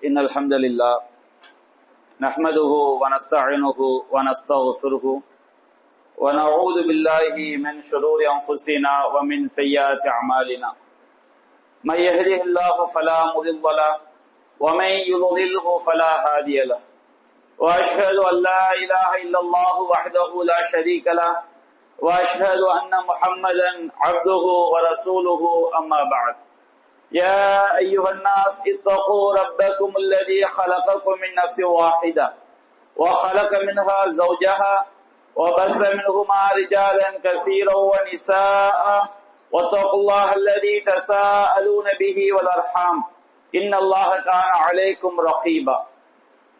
إن الحمد لله نحمده ونستعينه ونستغفره ونعوذ بالله من شرور أنفسنا ومن سيئات أعمالنا من يهده الله فلا مضل له ومن يضلله فلا هادي له وأشهد أن لا إله إلا الله وحده لا شريك له وأشهد أن محمدا عبده ورسوله أما بعد يا أيها الناس اتقوا ربكم الذي خلقكم من نفس واحدة وخلق منها زوجها وبث منهما رجالا كثيرا ونساء واتقوا الله الذي تساءلون به والأرحام إن الله كان عليكم رقيبا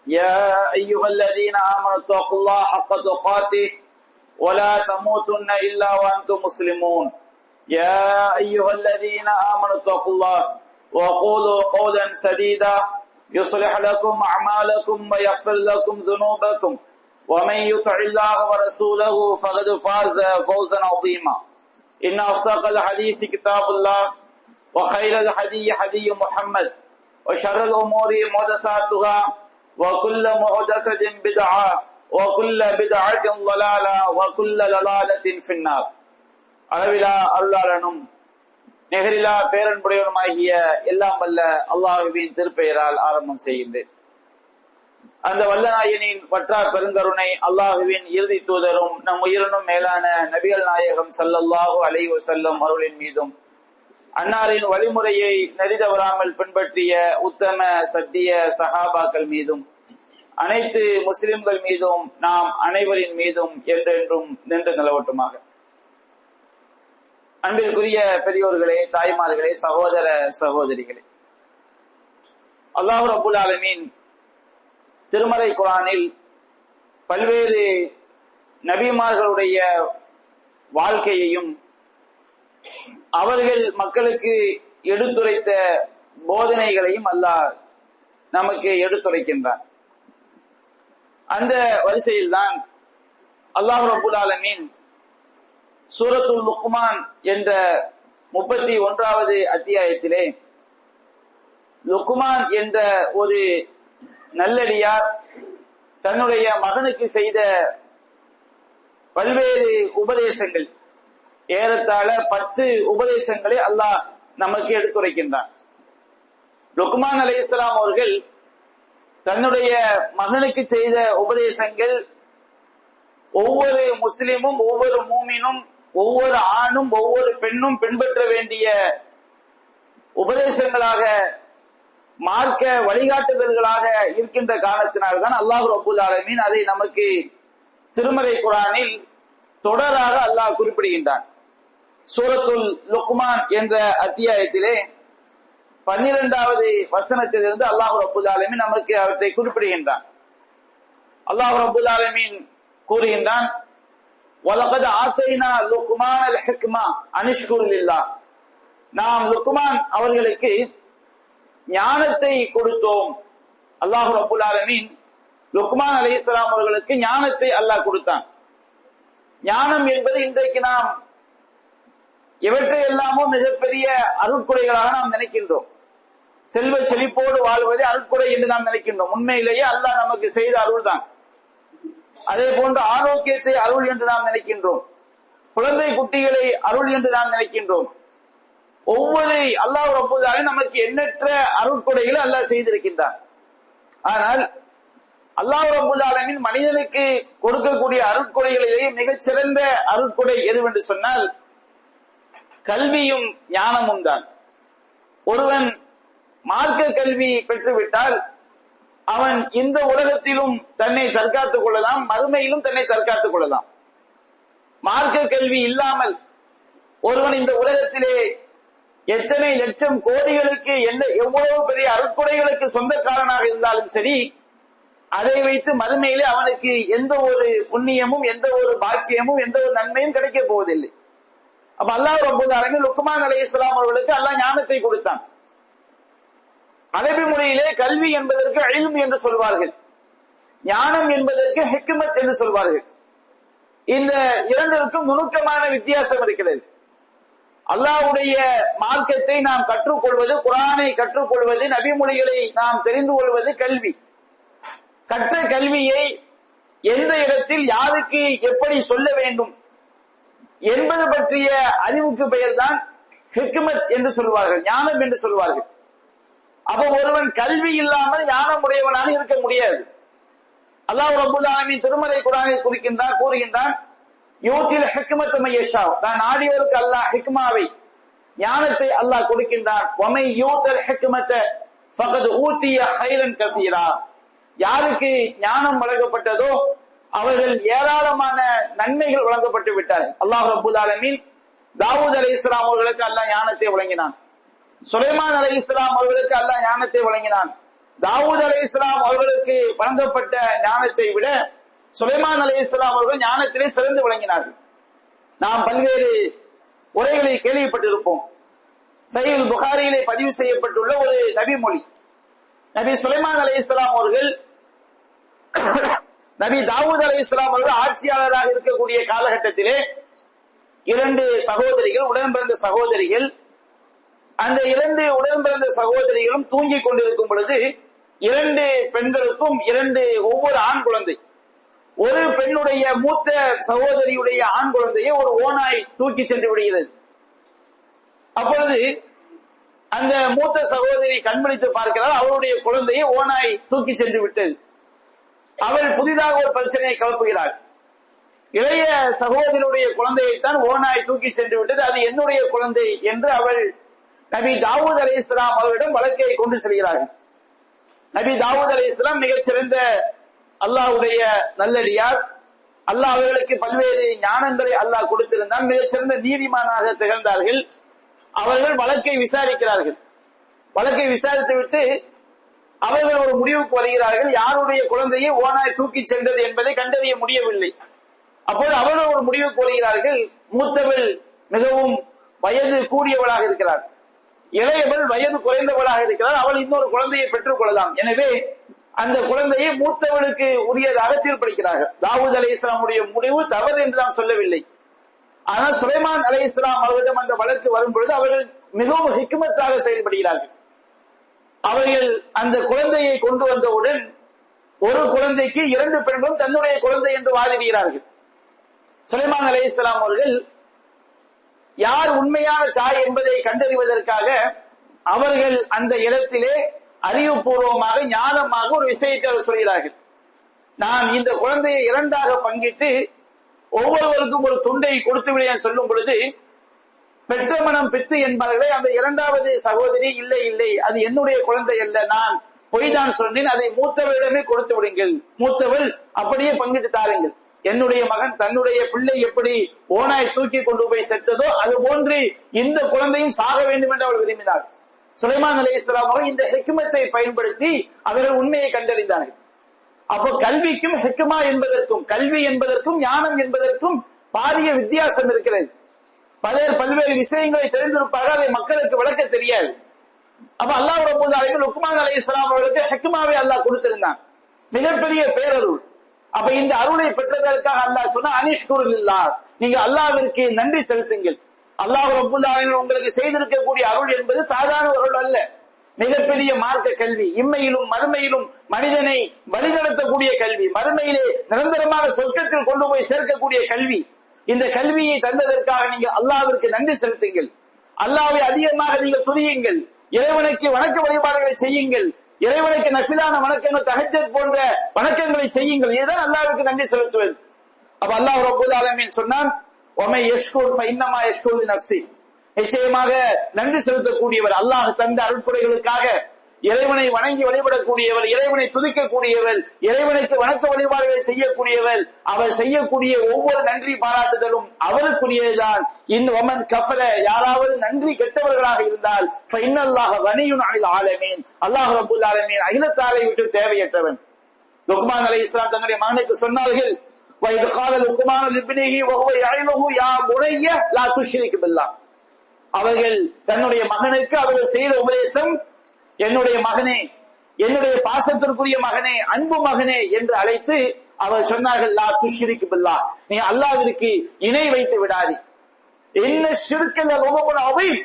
يا أيها الذين آمنوا اتقوا الله حق تقاته ولا تموتن إلا وأنتم مسلمون يا أيها الذين آمنوا اتقوا الله وقولوا قولا سديدا يصلح لكم أعمالكم ويغفر لكم ذنوبكم ومن يطع الله ورسوله فقد فاز فوزا عظيما إن أصدق الحديث كتاب الله وخير الهدي هدي محمد وشر الأمور محدثاتها وكل محدثة بدعة وكل بدعة ضلالة وكل ضلالة في النار. அளவிலா அருளாளனும் நெகரிலா பேரன்புடையவனுமாகிய எல்லாம் வல்ல அல்லாஹுவின் திருப்பெயரால் ஆரம்பம் செய்கின்றேன். அந்த வல்லநாயனின் வற்றா பெருங்கருணை அல்லாஹுவின் இறுதி தூதரும் நம் உயிரினும் மேலான நபிகள் நாயகம் ஸல்லல்லாஹு அலைஹி வஸல்லம் அவர்களின் மீதும் அன்னாரின் வழிமுறையை நெறிதவறாமல் பின்பற்றிய உத்தம சத்திய சஹாபாக்கள் மீதும் அனைத்து முஸ்லிம்கள் மீதும் நாம் அனைவரின் மீதும் என்றென்றும் நின்று நிலவட்டுமாக. அன்பிற்குரிய பெரியோர்களே, தாய்மார்களே, சகோதர சகோதரிகளே, அல்லாஹ் ரப்பல் ஆலமீன் திருமறை குர்ஆனில் பல்வேறு நபிமார்களுடைய வாழ்க்கையையும் அவர்கள் மக்களுக்கு எடுத்துரைத்த போதனைகளையும் அல்லாஹ் நமக்கு எடுத்துரைக்கின்றான். அந்த வரிசையில் தான் அல்லாஹ் ரப்பல் ஆலமீன் சூரத்துல் லுக்மான் என்ற 31வது அத்தியாயத்திலே லுக்மான் என்ற ஒரு நல்லடியார் தன்னுடைய மகனுக்கு செய்த பல்வேறு உபதேசங்கள், ஏறத்தாழ 10 உபதேசங்களை அல்லாஹ் நமக்கு எடுத்துரைக்கின்றான். லுக்மான் அலைஹிஸ்ஸலாம் அவர்கள் தன்னுடைய மகனுக்கு செய்த உபதேசங்கள் ஒவ்வொரு முஸ்லிமும், ஒவ்வொரு மூமினும், ஒவ்வொரு ஆணும், ஒவ்வொரு பெண்ணும் பின்பற்ற வேண்டிய உபதேசங்களாக, மார்க்க வழிகாட்டுதல்களாக இருக்கின்ற காரணத்தினால்தான் அல்லாஹ் ரப்பல் ஆலமீன் அதை நமக்கு திருமறை குர்ஆனில் தொடராக அல்லாஹ் குறிப்பிடுகின்றான். சூரத்துல் லுக்மான் என்ற அத்தியாயத்திலே 12வது வசனத்திலிருந்து அல்லாஹ் ரப்பல் ஆலமீன் நமக்கு அவற்றை குறிப்பிடுகின்றான். அல்லாஹ் ரப்பல் ஆலமீன் கூறுகின்றான், வலகத் ஆத்தைனா லுக்மானல் ஹிக்மா அனிஷ்குர் லில்லாஹ். நாம் லுக்மான் அவர்களுக்கு ஞானத்தை கொடுத்தோம். அல்லாஹ் ரப்பல் ஆலமீன் லுக்மான் அலைஹிஸ்ஸலாம் அவர்களுக்கு ஞானத்தை அல்லாஹ் கொடுத்தான். ஞானம் என்பது இன்றைக்கு நாம் எவற்றை எல்லாமோ மிகப்பெரிய அருட்கொடைகளாக நாம் நினைக்கின்றோம். செல்வ செழிப்போடு வாழ்வதே அருட்கொடை என்று நாம் நினைக்கின்றோம். உண்மையிலேயே அல்லாஹ் நமக்கு செய்த அருள் தான். அதே போன்று ஆரோக்கியத்தை அருள் என்று நாம் நினைக்கின்றோம். குழந்தை குட்டிகளை அருள் என்று நாம் நினைக்கின்றோம். ஒவ்வொரு அல்லாஹ் ரப்பல் ஆலமீன் நமக்கு எண்ணற்ற அருட்கொடைகளை அல்லாஹ் செய்திருக்கின்றான். ஆனால் அல்லாஹ் ரப்பல் ஆலமீன் மனிதனுக்கு கொடுக்கக்கூடிய அருட்கொடைகளிலேயே மிகச்சிறந்த அருட்கொடை எதுவென்று சொன்னால் கல்வியும் ஞானமும் தான். ஒருவன் மார்க்க கல்வி பெற்றுவிட்டால் அவன் இந்த உலகத்திலும் தன்னை தற்காத்துக் கொள்ளலாம், மறுமையிலும் தன்னை தற்காத்துக் கொள்ளலாம். மார்க்க கல்வி இல்லாமல் ஒருவன் இந்த உலகத்திலே எத்தனை லட்சம் கோடிகளுக்கு எவ்வளவு பெரிய அருட்கொடைகளுக்கு சொந்தக்காரனாக இருந்தாலும் சரி, அதை வைத்து மறுமையிலே அவனுக்கு எந்த ஒரு புண்ணியமும், எந்த ஒரு பாக்கியமும், எந்த ஒரு நன்மையும் கிடைக்க போவதில்லை. அப்ப அல்லாஹ் ரப்பல் ஆலமீன் லுக்மான் அலைஹிஸ்ஸலாம் அவர்களுக்கு அல்லாஹ் ஞானத்தை கொடுத்தான். அரபி மொழியிலே கல்வி என்பதற்கு இல்ம் என்று சொல்வார்கள், ஞானம் என்பதற்கு ஹிக்மத் என்று சொல்வார்கள். இந்த இரண்டிற்கும் நுணுக்கமான வித்தியாசம் இருக்கிறது. அல்லாஹ்வுடைய மார்க்கத்தை நாம் கற்றுக்கொள்வது, குர்ஆனை கற்றுக்கொள்வது, நபிமொழிகளை நாம் தெரிந்து கொள்வது கல்வி. கற்ற கல்வியை எந்த இடத்தில் யாருக்கு எப்படி சொல்ல வேண்டும் என்பது பற்றிய அறிவுக்கு பெயர்தான் ஹிக்மத் என்று சொல்வார்கள், ஞானம் என்று சொல்வார்கள். அப்ப ஒருவன் கல்வி இல்லாமல் ஞானம் உடையவனாக இருக்க முடியாது. அல்லாஹ் ரப்பல் ஆலமீன் திருமறை குர்ஆனில் கூறுகின்றான், யூத்தில் ஹிக்மத மய்யஷா, தான் நாடியோருக்கு அல்லாஹ் ஹிக்மாவை, ஞானத்தை அல்லாஹ் கொடுக்கின்றான். வமை யூத்தல் ஹிக்மத ஃபகத் ஊதிய கைரன் கஸீரா, யாருக்கு ஞானம் வழங்கப்பட்டதோ அவர்கள் ஏராளமான நன்மைகள் வழங்கப்பட்டு விட்டார்கள். அல்லாஹ் ரப்பல் ஆலமீன் தாவூத் அலைஹிஸ்ஸலாம் அவர்களுக்கு அல்லாஹ் ஞானத்தை வழங்கினான். சுலைமான் அலைஹிஸ்ஸலாம் அவர்களுக்கு அல்லாஹ் ஞானத்தை வழங்கினான். தாவூத் அலைஹிஸ்ஸலாம் அவர்களுக்கு வழங்கப்பட்ட ஞானத்தை விட சுலைமான் அலைஹிஸ்ஸலாம் அவர்கள் ஞானத்திலே சிறந்து விளங்கினார்கள். நாம் பல்வேறு உரைகளை கேள்விப்பட்டிருப்போம். சஹீஹ் புகாரியிலே பதிவு செய்யப்பட்டுள்ள ஒரு நபி மொழி, நபி சுலைமான் அலைஹிஸ்ஸலாம் அவர்கள் நபி தாவூத் அலைஹிஸ்ஸலாம் அவர்கள் ஆட்சியாளராக இருக்கக்கூடிய காலகட்டத்திலே 2 சகோதரிகள், உடன்பிறந்த சகோதரிகள், அந்த 2 உடன்பிறந்த சகோதரிகளும் தூங்கிக் கொண்டிருக்கும் பொழுது 2 பெண்களுக்கும் ஒவ்வொரு ஆண் குழந்தை, ஒரு பெண்ணுடைய மூத்த சகோதரியுடைய ஆண் குழந்தையை ஒரு ஓநாய் தூக்கி சென்று விடுகிறது. அப்பொழுது அந்த மூத்த சகோதரி கண்மணித்து பார்க்கிறார், அவருடைய குழந்தையை ஓநாய் தூக்கி சென்று விட்டது. அவள் புதிதாக ஒரு பிரச்சனையை கிளப்புகிறாள். இளைய சகோதரியுடைய குழந்தையைத்தான் ஓநாய் தூக்கி சென்று விட்டது, அது என்னுடைய குழந்தை என்று அவள் நபி தாவூத் அலைஹிஸ்ஸலாம் அவர்களிடம் வழக்கை கொண்டு செல்கிறார்கள். நபி தாவூத் அலைஹிஸ்ஸலாம் மிகச்சிறந்த அல்லாஹ்வுடைய நல்லடியார். அல்லாஹ் அவர்களுக்கு பல்வேறு ஞானங்களை அல்லாஹ் கொடுத்திருந்தான். மிகச்சிறந்த நீதிமானாக திகழ்ந்தார்கள். அவர்கள் வழக்கை விசாரிக்கிறார்கள். வழக்கை விசாரித்துவிட்டு அவர்கள் ஒரு முடிவுக்கு வருகிறார்கள், யாருடைய குழந்தையை ஓநாய் தூக்கி சென்றது என்பதை கண்டறிய முடியவில்லை. அப்போது அவர்கள் ஒரு முடிவுக்கு வருகிறார்கள், மூத்தவள் மிகவும் வயது கூடியவளாக இருக்கிறார், இளையவள் வயது குறைந்தவளாக இருக்கிறார், அவள் இன்னொரு குழந்தையை பெற்றுக் கொள்ளலாம், எனவே அந்த குழந்தையை மூத்தவளுக்கு உரியதாக தீர்ப்பளிக்கிறார்கள். தாவூத் அலைஹிஸ்ஸலாமுடைய முடிவு தவறு என்று நாம் சொல்லவில்லை. ஆனால் சுலைமான் அலைஹிஸ்ஸலாம் அவர்களிடம் அந்த வழக்கு வரும்பொழுது அவர்கள் மிகவும் ஹிக்மத்தாக செயல்படுகிறார்கள். அவர்கள் அந்த குழந்தையை கொண்டு வந்தவுடன் ஒரு குழந்தைக்கு 2 பெண்களும் தன்னுடைய குழந்தை என்று வாதிடுகிறார்கள். சுலைமான் அலைஹிஸ்ஸலாம் அவர்கள் யார் உண்மையான தாய் என்பதை கண்டறிவதற்காக அவர்கள் அந்த இடத்திலே அறிவுபூர்வமாக ஞானமாக ஒரு விஷயத்தை அவர் சொல்கிறார்கள். நான் இந்த குழந்தையை 2ஆக பங்கிட்டு ஒவ்வொருவருக்கும் ஒரு துண்டை கொடுத்து விட சொல்லும் பொழுது பெற்ற மனம் பித்து என்பவர்களே, அந்த 2வது சகோதரி இல்லை இல்லை அது என்னுடைய குழந்தை அல்ல, நான் பொய்தான் சொன்னேன், அதை மூத்தவரிடமே கொடுத்து விடுங்கள், மூத்தவள் அப்படியே பங்கிட்டு தாருங்கள், என்னுடைய மகன் தன்னுடைய பிள்ளை எப்படி ஓநாய் தூக்கி கொண்டு போய் செத்ததோ அது போன்று இந்த குழந்தையும் சாக வேண்டும் என்று அவள் விரும்பினார். சுலைமான் அலைஹிஸ்ஸலாம் அவர்கள் இந்த ஹிக்மத்தை பயன்படுத்தி அவர்கள் உண்மையை கண்டறிந்தார்கள். அப்போ கல்விக்கும் ஹிக்மா என்பதற்கும், கல்வி என்பதற்கும் ஞானம் என்பதற்கும் பாரிய வித்தியாசம் இருக்கிறது. பல்வேறு விஷயங்களை தெரிந்திருப்பார்கள், அதை மக்களுக்கு விளக்க தெரியாது. அப்ப அல்லாஹ் ரப்பல் ஆலமீன் லுக்மான் அலைஹிஸ்ஸலாம் அவர்களுக்கு ஹிக்மாவை அல்லாஹ் கொடுத்திருந்தான், மிகப்பெரிய பேரருள். அப்ப இந்த அருளை பெற்றதற்காக அல்லாஹ் சொன்னா அனிஷ்குரு லில்லாஹ், நீங்க அல்லாஹ்விற்கு நன்றி செலுத்துங்கள். அல்லாஹ் ரப்பல் ஆலமீன் உங்களுக்கு செய்திருக்கக்கூடிய அருள் என்பது சாதாரண அருள் அல்ல, மிகப்பெரிய மார்க்க கல்வி, இம்மையிலும் மறுமையிலும் மனிதனை வழிநடத்தக்கூடிய கல்வி, மறுமையிலே நிரந்தரமான சொர்க்கத்தில் கொண்டு போய் சேர்க்கக்கூடிய கல்வி. இந்த கல்வியை தந்ததற்காக நீங்க அல்லாஹ்விற்கு நன்றி செலுத்துங்கள், அல்லாஹ்வை அதிகமாக நீங்கள் துதியுங்கள், இறைவனுக்கு வணக்க வழிபாடுகளை செய்யுங்கள், இறைவனுக்கு நஃபிலான வணக்கங்கள் தஹஜ்ஜத் போன்ற வணக்கங்களை செய்யுங்கள், இதுதான் அல்லாஹ்வுக்கு நன்றி செலுத்துவது. அப்ப அல்லாஹ் ரப்பல் ஆலமீன் சொன்னான், வமை யஷ்குர் ஃபஇன்னமா யஷ்குரு லினஃப்ஸி, நிச்சயமாக நன்றி செலுத்தக்கூடியவர், அல்லாஹ் தந்த அருட்கொடைகளுக்காக இறைவனை வணங்கி வழிபடக்கூடியவர், இறைவனை துதிக்கக்கூடியவர், இறைவனுக்கு வணக்க வழிபாடுகளை செய்யக்கூடியவர், அவர் செய்யக்கூடிய ஒவ்வொரு நன்றி பாராட்டுதலும் அவருக்குரியதுதான். வமன் கஃபர, யாராவது நன்றி கெட்டவர்களாக இருந்தால் ஃபஇன்னல்லாஹ கனியுன் அனில் ஆலமீன், அல்லாஹ் ரப்பல் ஆலமீன் அகிலத்தாரை விட்டு தேவையற்றவன். லுக்மான் அலைஹிஸ்ஸலாம் தன்னுடைய மகனுக்கு சொன்னார்கள், வஇத் கால லுக்மான் லிப்னிஹி வஹுவ யஇலுஹு யா புனைய லா துஷ்ரிக் பில்லாஹ், அவர்கள் தன்னுடைய மகனுக்கு அவர்கள் செய்த உபதேசம், என்னுடைய மகனே, என்னுடைய பாசத்திற்குரிய மகனே, அன்பு மகனே என்று அழைத்து அவர் சொன்னார்கள், லா துஷ்ரிக் பில்லாஹ், நீ அல்லாஹ்விற்கு இணை வைத்து விடாதே. இன்ன ஷிர்கல் லஸுல்முன் அதீம்,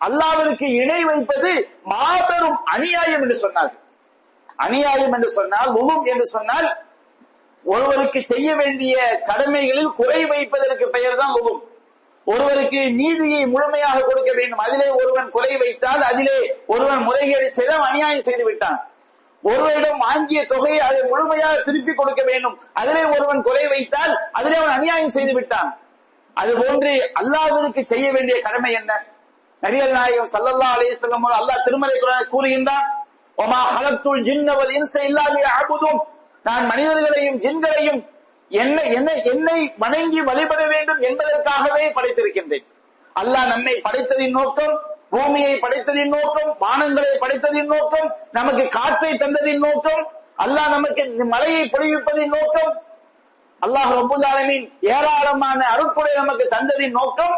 அல்லாஹ்விற்கு இணை வைப்பது மாபெரும் அநியாயம் என்று சொன்னார்கள். அநியாயம் என்று சொன்னால், லுலும் என்று சொன்னால் ஒருவருக்கு செய்ய வேண்டிய கடமைகளில் குறை வைப்பதற்கு பெயர் தான் லுலும். ஒருவருக்கு நீதியை முழுமையாக கொடுக்க வேண்டும், அதிலே ஒருவன் குறை வைத்தால், அதிலே ஒருவன் முறைகேடு செய்தால் அநியாயம் செய்து விட்டான். ஒருவரிடம் வாங்கிய தொகையை அதை முழுமையாக திருப்பி கொடுக்க வேண்டும், அதிலே ஒருவன் குறை வைத்தால் அதிலே அவன் அநியாயம் செய்து விட்டான். அதுபோன்று அல்லாஹ்விற்கு செய்ய வேண்டிய கடமை என்ன? நபிகள் நாயகம் ஸல்லல்லாஹு அலைஹி வஸல்லம் அல்லாஹ் திருமறை குர்ஆனில் கூறுகின்றான், வமா ஹலக்துல் ஜின்ன வல் இன்ஸ இல்லா லியஅபுதுன், நான் மனிதர்களையும் ஜின்களையும் என்னை வணங்கி வழிபட வேண்டும் என்பதற்காகவே படைத்திருக்கின்றேன். அல்லாஹ் நம்மை படைத்ததின் நோக்கம், பூமியை படைத்ததின் நோக்கம், வானங்களை படைத்ததின் நோக்கம், நமக்கு காற்றை தந்ததின் நோக்கம், அல்லாஹ் நமக்கு மழையை பொழிவிப்பதின் நோக்கம், அல்லாஹ் ரப்பல் ஆலமீன் ஏராளமான அருட்கொடை நமக்கு தந்ததின் நோக்கம்,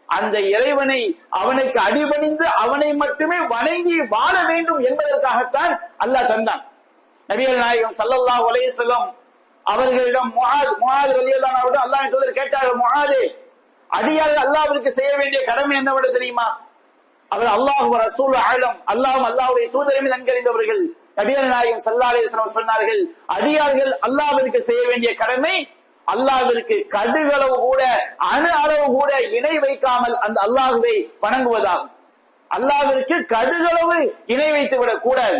அந்த இறைவனை அவனுக்கு அடிபணிந்து அவனை மட்டுமே வணங்கி வாழ வேண்டும் என்பதற்காகத்தான் அல்லாஹ் தந்தான். நபிகள் நாயகம் ஸல்லல்லாஹு அலைஹி வஸல்லம் அவர்களிடம் முஆத் ரலியல்லாஹு அன்ஹு அல்லாஹ்வின் தூதர் கேட்டார்கள், முஆதே, அடியார்கள் அல்லாஹ்விற்கு செய்ய வேண்டிய கடமை என்னவென்று தெரியுமா? அவர் அல்லாஹ் ரசூல் ஆலம், அல்லாஹ்வும் அல்லாஹ்வுடைய தூதரும் நன்கறிந்தவர்கள். நபிகள் நாயகம் ஸல்லல்லாஹு அலைஹி வஸல்லம் சொன்னார்கள், அடியார்கள் அல்லாஹ்விற்கு செய்ய வேண்டிய கடமை அல்லாஹ்விற்கு கடுகளவு கூட அணு அளவு கூட இணை வைக்காமல் அந்த அல்லாஹ்வை வணங்குவதாகும். அல்லாஹ்விற்கு கடுகளவு இணை வைத்து விடக் கூடாது,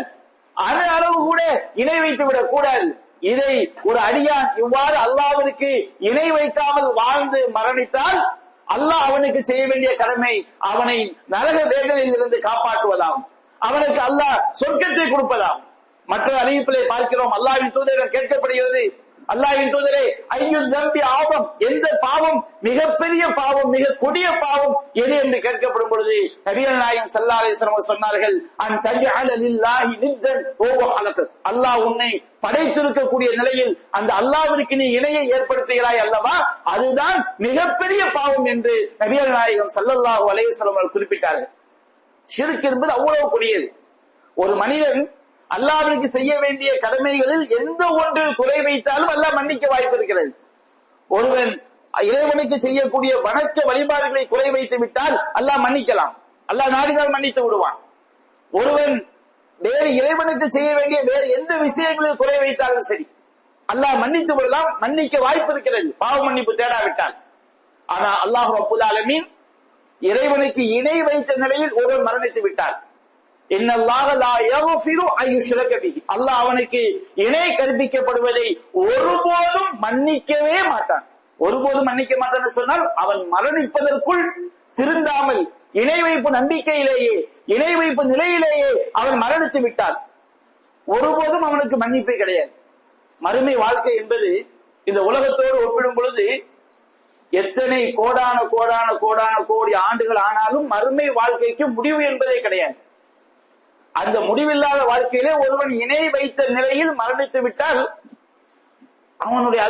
அணு அளவு கூட இணை வைத்து விடக் கூடாது. இதை ஒரு அடியான் இவ்வாறு அல்லாஹ்விற்கு இணை வைக்காமல் வாழ்ந்து மரணித்தால் அல்லாஹ் அவனுக்கு செய்ய வேண்டிய கடமை அவனை நரக வேதனையில் இருந்து காப்பாற்றுவதாகும், அவனுக்கு அல்லாஹ் சொர்க்கத்தை கொடுப்பதாகும். மற்ற அறிவிப்பிலே பார்க்கிறோம், அல்லாஹ்வின் தூதரிடம் கேட்கப்படுகிறது, அல்லாஹ்வின் தூதரே, ஐயு தம்பி ஆபம், எந்த பாவம் மிகப்பெரிய பாவம், மிக கொடிய பாவம் எது என்று கேட்கப்படும் பொழுது நபிகள் நாயகம் ஸல்லல்லாஹு அலைஹி வஸல்லம் சொன்னார்கள், அன் தஜஅல லில்லாஹி நித்தன் வ ஹுவ ஹலகக், அல்லாஹ் உன்னை படைத்திருக்கக்கூடிய நிலையில் அந்த அல்லாஹ்விற்கு நீ இணையை ஏற்படுத்துகிறாய் அல்லவா, அதுதான் மிகப்பெரிய பாவம் என்று நபிகள் நாயகம் ஸல்லல்லாஹு அலைஹி வஸல்லம் குறிப்பிட்டார்கள். ஷிர்க் என்பது அவ்வளவு கொடியது. ஒரு மனிதன் அல்லாஹ்விற்கு செய்ய வேண்டிய கடமைகளில் எந்த ஒன்று குறை வைத்தாலும் அல்லாஹ் மன்னிக்க வாய்ப்பு இருக்கிறது. ஒருவன் இறைவனுக்கு செய்யக்கூடிய வணக்க வழிபாடுகளை குறை வைத்து விட்டால் அல்லாஹ் மன்னிக்கலாம், அல்லாஹ் நாடினால் மன்னித்து விடுவான். ஒருவன் வேறு இறைவனுக்கு செய்ய வேண்டிய வேறு எந்த விஷயங்களில் குறை வைத்தாலும் சரி அல்லாஹ் மன்னித்து விடலாம், மன்னிக்க வாய்ப்பு இருக்கிறது, பாவ மன்னிப்பு தேடாவிட்டால். ஆனா அல்லாஹ் ரப்பல் ஆலமீன் இறைவனுக்கு இணை வைத்த நிலையில் ஒருவன் மரணித்து விட்டால், இன்னல்லாஹ லா யக்ஃபிரு அன் யுஷ்ரக பிஹி, அல்லாஹ் அவனுக்கு இணை கற்பிக்கப்படுவதை ஒருபோதும் மன்னிக்கவே மாட்டான். ஒருபோதும் மன்னிக்க மாட்டான்னு சொன்னால் அவன் மரணிப்பதற்குள் திருந்தாமல் இணை வைப்பு நம்பிக்கையிலேயே இணை வைப்பு நிலையிலேயே அவன் மரணித்து விட்டான், ஒருபோதும் அவனுக்கு மன்னிப்பே கிடையாது. மறுமை வாழ்க்கை என்பது இந்த உலகத்தோடு ஒப்பிடும் பொழுது எத்தனை கோடான கோடான கோடான கோடி ஆண்டுகள் ஆனாலும் மறுமை வாழ்க்கைக்கு முடிவு என்பதே கிடையாது. அந்த முடிவில்லாத வாழ்க்கையிலே ஒருவன் இணை வைத்த நிலையில் மரணித்து விட்டால் அவனுடைய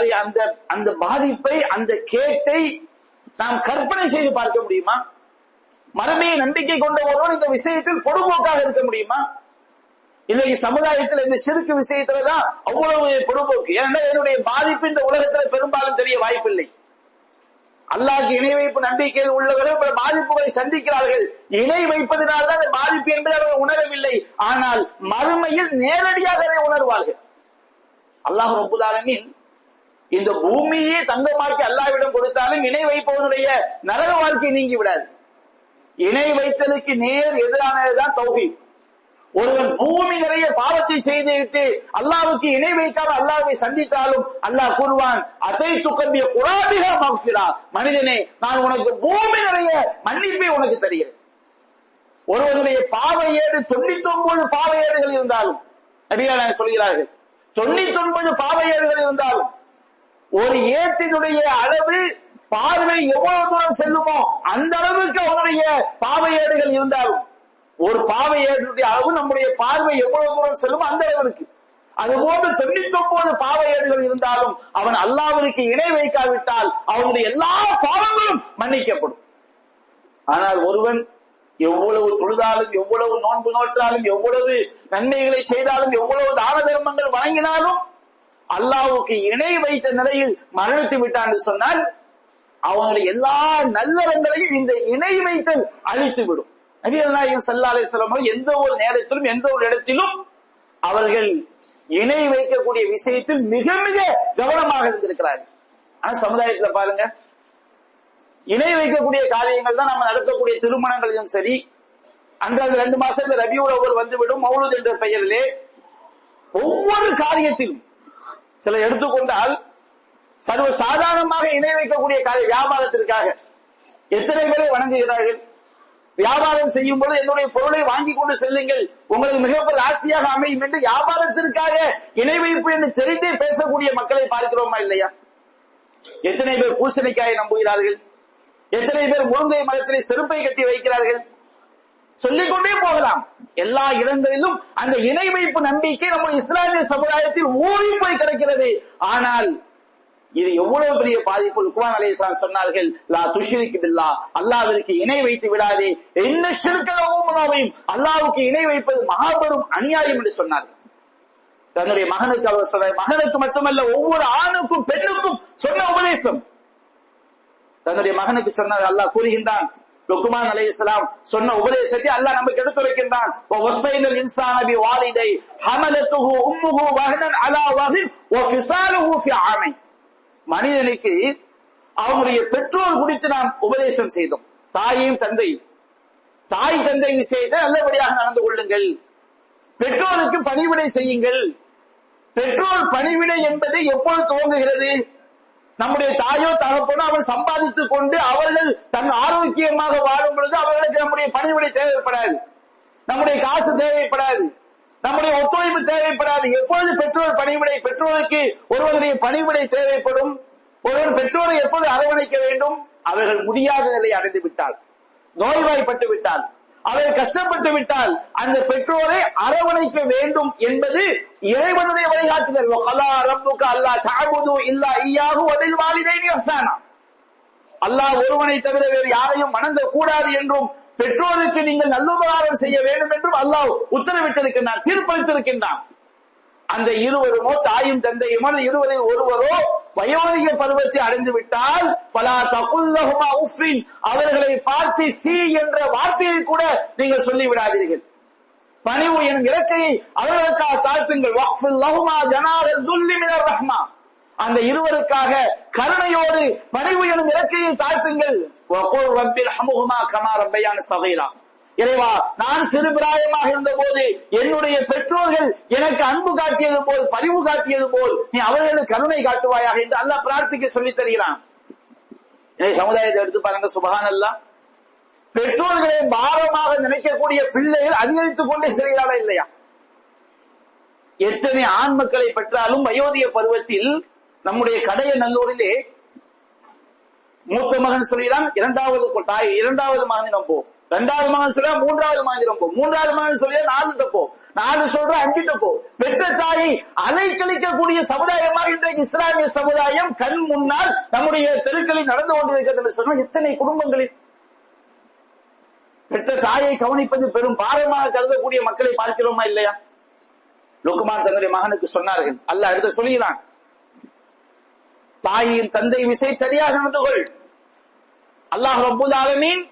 அந்த பாதிப்பை, அந்த கேட்டை நாம் கற்பனை செய்து பார்க்க முடியுமா? மறுமையை நம்பிக்கை கொண்ட ஒருவன் இந்த விஷயத்தில் பொடுபோக்காக இருக்க முடியுமா? இன்னைக்கு சமுதாயத்தில் இந்த ஷிர்க் விஷயத்துலதான் அவ்வளவு பொடுபோக்கு. ஏன்னா என்னுடைய பாதிப்பு இந்த உலகத்துல பெரும்பாலும் தெரிய வாய்ப்பில்லை. அல்லாஹ்க்கு இணை வைப்பு நம்பிக்கையில் உள்ளவர்கள் பல பாதிப்புகளை சந்திக்கிறார்கள். இணை வைப்பதனால்தான் அந்த பாதிப்பு என்பதை அவர்கள் உணரவில்லை, ஆனால் மறுமையில் நேரடியாக அதை உணர்வார்கள். அல்லாஹ் ரப்பல் ஆலமீன் இந்த பூமியே தங்கமாக்கி அல்லாஹ்விடம் கொடுத்தாலும் இணை வைப்பவனுடைய நரக வாழ்க்கை நீங்கி விடாது. இணை வைத்தலுக்கு நேர் எதிரானதுதான் தௌஹீத். ஒருவன் பூமி நிறைய பாவத்தை செய்துவிட்டு அல்லாஹ்வுக்கு இணை வைக்காம அல்லாஹ்வை சந்தித்தாலும் அல்லாஹ் கூறுவான், அதைத்து கம்பிய குராபிகா மக்ஃபிரா, மனிதனே நான் உனக்கு பூமி நிறைய மன்னிப்பை உனக்கு தருகிறேன். ஒருவனுடைய பாவ ஏடு 99 பாவ ஏடுகள் இருந்தாலும் நபிகள் சொல்கிறார்கள், 99 பாவ ஏடுகள் இருந்தாலும் ஒரு ஏட்டினுடைய அளவு பார்வை எவ்வளவு தூரம் செல்லுமோ அந்த அளவுக்கு அவனுடைய பாவ ஏடுகள் இருந்தாலும், ஒரு பாவை ஏடுடைய அளவு நம்முடைய பார்வை எவ்வளவு தூரம் செல்லும் அந்த அளவிற்கு, அதுபோன்று 99 பாவை ஏடுகள் இருந்தாலும் அவன் அல்லாஹ்விற்கு இணை வைக்காவிட்டால் அவனுடைய எல்லா பாவங்களும் மன்னிக்கப்படும். ஆனால் ஒருவன் எவ்வளவு தொழுதாலும், எவ்வளவு நோன்பு நோற்றாலும், எவ்வளவு நன்மைகளை செய்தாலும், எவ்வளவு தான தர்மங்கள் வழங்கினாலும் அல்லாஹ்வுக்கு இணை வைத்த நிலையில் மரணித்து விட்டான் என்று சொன்னால் அவனுடைய எல்லா நல்லறங்களையும் இந்த இணை வைத்தல் அழித்துவிடும். நபிகள் நாயகம் ஸல்லல்லாஹு அலைஹி வஸல்லம் எந்த ஒரு நேரத்திலும் எந்த ஒரு இடத்திலும் அவர்கள் இணை வைக்கக்கூடிய விஷயத்தில் மிக மிக கவனமாக இருந்திருக்கிறார்கள். ஆனா சமுதாயத்துல பாருங்க, இணை வைக்கக்கூடிய காரியங்கள் தான் நம்ம நடக்கக்கூடிய திருமணங்களிலும் சரி, அன்றாவது 2 மாசத்துல ரபியுல் அவ்வல் வந்துவிடும் மௌலூத் என்ற பெயரிலே ஒவ்வொரு காரியத்திலும் சில எடுத்துக்கொண்டால் சர்வ சாதாரணமாக இணை வைக்கக்கூடிய காரிய வியாபாரத்திற்காக எத்தனை பேரை வணங்குகிறார்கள். வியாபாரம் செய்யும் போது என்னுடைய பொருளை வாங்கி கொண்டு செல்லுங்கள், உங்களுக்கு மிகப்பெரிய ராசியாக அமையும் என்று வியாபாரத்திற்காக இணை வைப்பு என்று தெரிந்தே பேசக்கூடிய மக்களை பார்க்கிறோமா இல்லையா? எத்தனை பேர் பூசணிக்காயை நம்புகிறார்கள், எத்தனை பேர் முருங்கை மரத்திலே செருப்பை கட்டி வைக்கிறார்கள், சொல்லிக்கொண்டே போகலாம். எல்லா இடங்களிலும் அந்த இணை வைப்பு நம்பிக்கை நம்முடைய இஸ்லாமிய சமுதாயத்தில் ஊறி போய் கிடக்கிறது. ஆனால் இது எவ்வளவு பெரிய பாதிப்பு. லுக்மான் அலைஹிஸ்ஸலாம் சொன்னார்கள், லா துஷ்ரிக் பில்லாஹ், அல்லாஹ்விற்கு இணை வைத்து விடாதே, இன்ன ஷிர்க லஹும், அல்லாஹ்வுக்கு இணை வைப்பது மகாபெரும் அநியாயம் என்று சொன்னார்கள். தன்னுடைய மகனுக்கு அவர் சொன்னார், மகனுக்கு மட்டுமல்ல ஒவ்வொரு ஆணுக்கும் பெண்ணுக்கும் சொன்ன உபதேசம். தன்னுடைய மகனுக்கு சொன்னார், அல்லாஹ் கூறுகின்றான், லுக்மான் அலைஹிஸ்ஸலாம் சொன்ன உபதேசத்தை அல்லாஹ் நமக்கு எடுத்துரைக்கின்றான். வஸைனல் இன்சான பிவாலிதை ஹமலத்துஹு உம்முஹு வஹனன் அலா வஹன் வஃபிசாலுஹு ஃபி ஆமை. மனிதனுக்கு அவனுடைய பெற்றோர் குறித்து நாம் உபதேசம் செய்தோம். தாயும் தந்தையும், தாய் தந்தை விஷயத்தை நல்லபடியாக நடந்து கொள்ளுங்கள், பெற்றோருக்கு பணிவிடை செய்யுங்கள். பெற்றோர் பணிவிடை என்பது எப்போது துவங்குகிறது? நம்முடைய தாயோ தகப்பனோ அவன் சம்பாதித்துக் கொண்டு அவர்கள் தன் ஆரோக்கியமாக வாழும் பொழுது அவர்களுக்கு நம்முடைய பணிவிடை தேவைப்படாது, நம்முடைய காசு தேவைப்படாது, நம்முடைய ஒத்துழைப்பு தேவைப்படாது. எப்பொழுது பெற்றோர் பணிவிடை, பெற்றோருக்கு ஒருவருடைய பணிவிடை தேவைப்படும், ஒருவன் பெற்றோரை எப்போது அரவணைக்க வேண்டும்? அவர்கள் முடியாத நிலை அடைந்து விட்டால், நோய்வாய்ப்பட்டு விட்டால், அவர்கள் கஷ்டப்பட்டு விட்டால் அந்த பெற்றோரை அரவணைக்க வேண்டும் என்பது இறைவனுடைய வழிகாட்டுதல். அல்லாஹ் ஒருவனை தவிர வேறு யாரையும் வணங்க கூடாது என்றும் பெற்றோருக்கு நீங்கள் நல்லுபகாரம் செய்ய வேண்டும் என்றும் அல்லாஹ் உத்தரவிட்டிருக்கின்றான், தீர்ப்பளித்திருக்கின்றான். அந்த இருவருமோ தாயும் தந்தையுமோ இருவரில் ஒருவரோ வயோதிக பருவத்தை அடைந்து விட்டால் ஃபலா தகுல் லஹுமா உஃபின், அவர்களை பார்த்து சி என்ற வார்த்தையை கூட நீங்கள் சொல்லிவிடாதீர்கள். பணிவு எனும் இறக்கையை அவர்களுக்காக தாழ்த்துங்கள். வஃபில் லஹுமா ஜனாஹல் துல்லி மினர் ரஹ்மா, அந்த இருவருக்காக கருணையோடு பணிவு எனும் இறக்கையை தாழ்த்துங்கள். வகுல் ரப்பில் ஹம்ஹுமா கமா ரப்பயானி ஸகீரா, இறைவா நான் சிறுபிராயமாக இருந்த போது என்னுடைய பெற்றோர்கள் எனக்கு அன்பு காட்டியது போல், பரிவு காட்டியது போல் நீ அவர்களுக்கு கருணை காட்டுவாயாக என்று அல்லாஹ் பிரார்த்திக்க சொல்லித் தருகிறான். சமுதாயத்தை எடுத்து பாருங்க, சுப்ஹானல்லாஹ், பெற்றோர்களை பாரமாக நினைக்கக்கூடிய பிள்ளைகள் அதிகரித்துக் கொண்டே செல்கிறாரா இல்லையா? எத்தனை ஆண் மக்களை பெற்றாலும் வயோதிக பருவத்தில் நம்முடைய கடைய நல்லூரிலே மூத்த மகன் சொல்கிறான் இரண்டாவது தாய், இரண்டாவது மகனிடம் போ, 2வது மகன் சொல்ற 3வது மகனிடம் போ, 3வது மகன் சொல்ற 4 போ, 4 சொல்ற 5 போ. பெற்ற தாயை அலைக்கழிக்கக்கூடிய சமுதாயமாக இன்றைக்கு இஸ்லாமிய சமுதாயம் கண் முன்னால் நம்முடைய தெருக்களில் நடந்து கொண்டிருக்கிறது என்று சொன்னால் எத்தனை குடும்பங்களில் பெற்ற தாயை கவனிப்பது பெரும் பாரமாக கருதக்கூடிய மக்களை பார்க்கிறோமா இல்லையா? லுக்மான் தன்னுடைய மகனுக்கு சொன்னார்கள், அல்லாஹ் எடுத்து சொல்கிறான், தாயின் தந்தை விஷயம் சரியாக நடந்து கொள். அல்லாஹ் ரப்பல் ஆலமீன்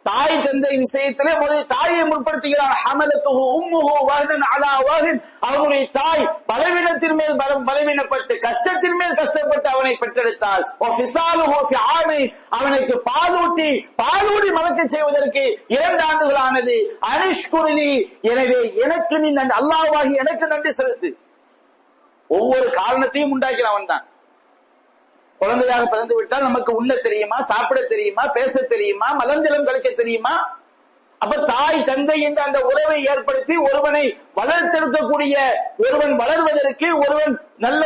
தாய் தந்தை விஷயத்திலே முதலில் தாயை முற்படுத்துகிறான். ஹமலத்துஹு உம்முஹு வஹனன் அலா வஹன், அவனுடைய தாய் பலவீனத்தின் மேல் பலவீனப்பட்டு கஷ்டத்தின் மேல் கஷ்டப்பட்டு அவனை பெற்றெடுத்தாள். வஃபிசாலுஹு ஃபி ஆமை, அவனுக்கு பாலூட்டி மலக்க செய்வதற்கு 2 ஆண்டுகள் ஆனது. அனிஷ்குர்லி, எனவே எனக்கு நீ அல்லாஹ்வாகி எனக்கு நன்றி செலுத்து. ஒவ்வொரு காரணத்தையும் உண்டாக்கினவன் தான். குழந்தையாக பிறந்து விட்டால் நமக்கு உண்ண தெரியுமா, சாப்பிட தெரியுமா, பேச தெரியுமா, மலஞ்சலம் கழிக்க தெரியுமா? அப்ப தாய் தந்தை என்ற அந்த உறவை ஏற்படுத்தி ஒருவனை வளர்த்தெடுக்கக்கூடிய, ஒருவன் வளர்வதற்கு, ஒருவன் நல்ல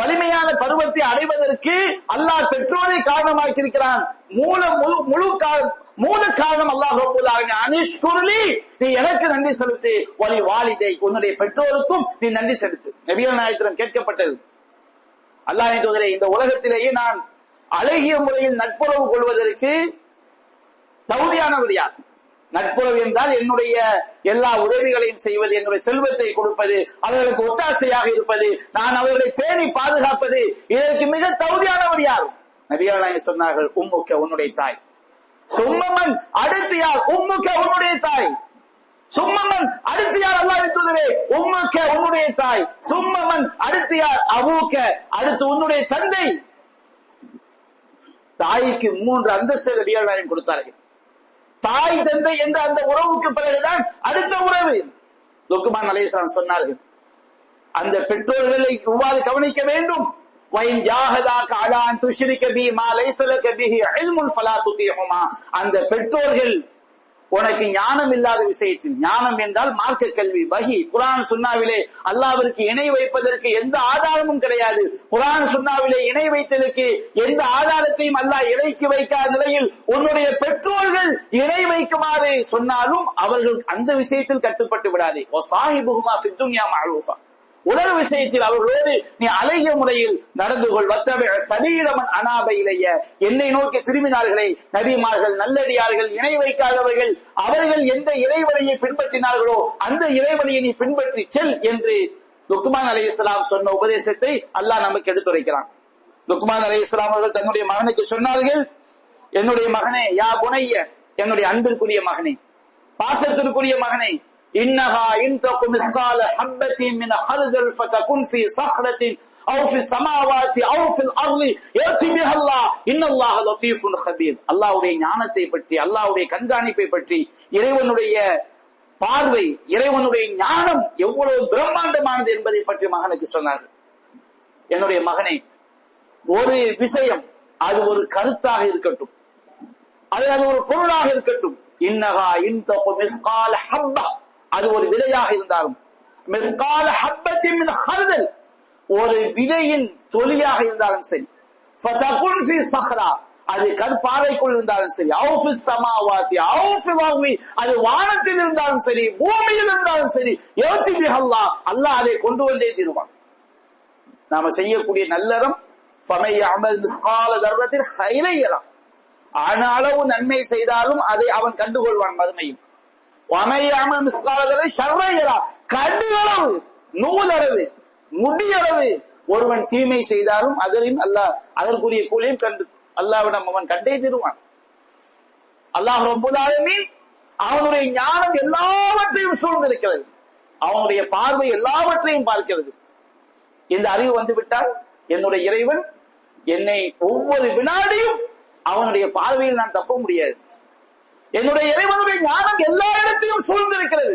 வலிமையான பருவத்தை அடைவதற்கு அல்லாஹ் பெற்றோரை காரணமாக்கி இருக்கிறான். மூல காரணம் அல்லாஹ் ரப்பல் ஆலமீன். அனிஷ்குர்லி, நீ எனக்கு நன்றி செலுத்து. வலி வாலிதை, உன்னுடைய பெற்றோருக்கும் நீ நன்றி செலுத்து. நபிகள் நாயகத்திடம் கேட்கப்பட்டது, அல்லாஹ்வின் தூதரே, இந்த உலகத்திலேயே நான் அழகிய முறையில் நட்புறவு கொள்வதற்கு தகுதியானவர் யார்? நட்புறவு என்றால் என்னுடைய எல்லா உதவிகளையும் செய்வது, என்னுடைய செல்வத்தை கொடுப்பது, அவர்களுக்கு ஒத்தாசையாக இருப்பது, நான் அவர்களை பேணி பாதுகாப்பது, இதற்கு மிக தகுதியானவர் யார்? நபிகள் நாயகம் சொன்னார்கள், உம்முக்க உன்னுடைய தாய். சும்மமன் அடுத்து யார்? உம்முக்க உன்னுடைய தாய். சும்மமன் அடுத்து யார்? அல்லாஹ்வின் தூதரே உம்முக்க உன்னுடைய தாய். சும்மமன் அடுத்து யார்? அபூக்க அடுத்து உன்னுடைய தந்தை. தாய்க்கு 3 அந்தஸ்து நபிகள் நாயகம் கொடுத்தார்கள். தாய் தந்தை என்ற அந்த உறவுக்கு பிறகுதான் அடுத்த உறவு. லுக்மான் அலைஹிஸ்ஸலாம் சொன்னார்கள், அந்த பெற்றோர்களை இவ்வாறு கவனிக்க வேண்டும். அந்த பெற்றோர்கள் உனக்கு ஞானம் இல்லாத விஷயத்தில், ஞானம் என்றால் மார்க்க கல்வி, வஹி, குர்ஆன் சுன்னாவிலே அல்லாஹ்விற்கு இணை வைப்பதற்கு எந்த ஆதாரமும் கிடையாது. குர்ஆன் சுன்னாவிலே இணை வைத்ததற்கு எந்த ஆதாரத்தையும் அல்லாஹ் இறக்கி வைக்காத நிலையில் உன்னுடைய பெற்றோர்கள் இணை வைக்குமாறு சொன்னாலும் அவர்கள் அந்த விஷயத்தில் கட்டுப்பட்டு விடாதே. வஸாஹிபுஹுமா ஃபித் துன்யா மஅரூஃபா, உலக விஷயத்தில் அவர்களோடு நீ அழகிய முறையில் நடந்து கொள். வத்தபி சபீலமன் அனாப இலைய, என்னை நோக்கி திரும்பினார்களே நபிமார்கள், நல்லடியார்கள், இணை வைக்காதவர்கள், அவர்கள் எந்த இறைவனையை பின்பற்றினார்களோ அந்த இறைவனையை நீ பின்பற்றி செல் என்று லுக்மான் அலைஹிஸ்ஸலாம் சொன்ன உபதேசத்தை அல்லாஹ் நமக்கு எடுத்துரைக்கிறான். லுக்மான் அலைஹிஸ்ஸலாம் அவர்கள் தன்னுடைய மகனுக்கு சொன்னார்கள், என்னுடைய மகனே, யா புனைய, என்னுடைய அன்பிற்குரிய மகனே, பாசத்திற்குரிய மகனே, இன்னஹா இன்தகு மிஸ்கால ஹப்பத்தின் மின் ஹர்தல் ஃபதகுன் ஃபீ ஸஹ்ரத்தின் அவு ஃபீ ஸமாவாத்தி அவு ஃபில் அர்லி யத்தி பிஹல்லாஹ் இன்னல்லாஹ லதீஃபுன் கபீர். அல்லாஹ்வுடைய ஞானத்தை பற்றி, அல்லாஹ்வுடைய கண்காணிப்பை பற்றி, இறைவனுடைய பார்வை, இறைவனுடைய ஞானம் எவ்வளவு பிரம்மாண்டமானது என்பதை பற்றி மகனுக்கு சொன்னார்கள். என்னுடைய மகனே, ஒரு விஷயம், அது ஒரு கருத்தாக இருக்கட்டும், அது ஒரு பொருளாக இருக்கட்டும், இன்னஹா இன்தகு மிஸ்கால ஹப்பா, அது ஒரு விதையாக இருந்தாலும், மிஸ்கால ஹப்பத்தின் மின் ஹர்தல், ஒரு விதையின் தொலியாக இருந்தாலும் சரி, ஃபதகுன் ஃபீ ஸஹ்ரா, அது கற்பாறைக்குள் இருந்தாலும் சரி, அவு ஃபீ ஸமாவாத்தி அவு ஃபில் அர்லி, அது வானத்தில் இருந்தாலும் சரி, பூமியில் இருந்தாலும் சரி, யத்தி பிஹல்லாஹ், அல்லாஹ் அதை கொண்டு வந்தே தீருவான். நாம செய்யக்கூடிய நல்லறம், ஃபமை யஅமல் மிஸ்கால தர்ரத்தின் கைரன் யரா, அளவு நன்மை செய்தாலும் அதை அவன் கண்டுகொள்வான் மறுமையில். கடுகளவு, நூலளவு, முடியளவு ஒருவன் தீமை செய்தாலும் அதிலும் அல்லாஹ் அதற்குரிய கூலியும் கண்டு அல்லாஹ்விடம் அவன் கண்டே தருவான். அல்லாஹ் ரப்பல் ஆலமீன் அவனுடைய ஞானம் எல்லாவற்றையும் சூழ்ந்திருக்கிறது, அவனுடைய பார்வை எல்லாவற்றையும் பார்க்கிறது. இந்த அறிவு வந்துவிட்டால் என்னுடைய இறைவன் என்னை ஒவ்வொரு வினாடியும் அவனுடைய பார்வையில் நான் தப்ப முடியாது. என்னுடைய இறைவனுடைய ஞானம் எல்லா இடத்திலும் சூழ்ந்திருக்கிறது.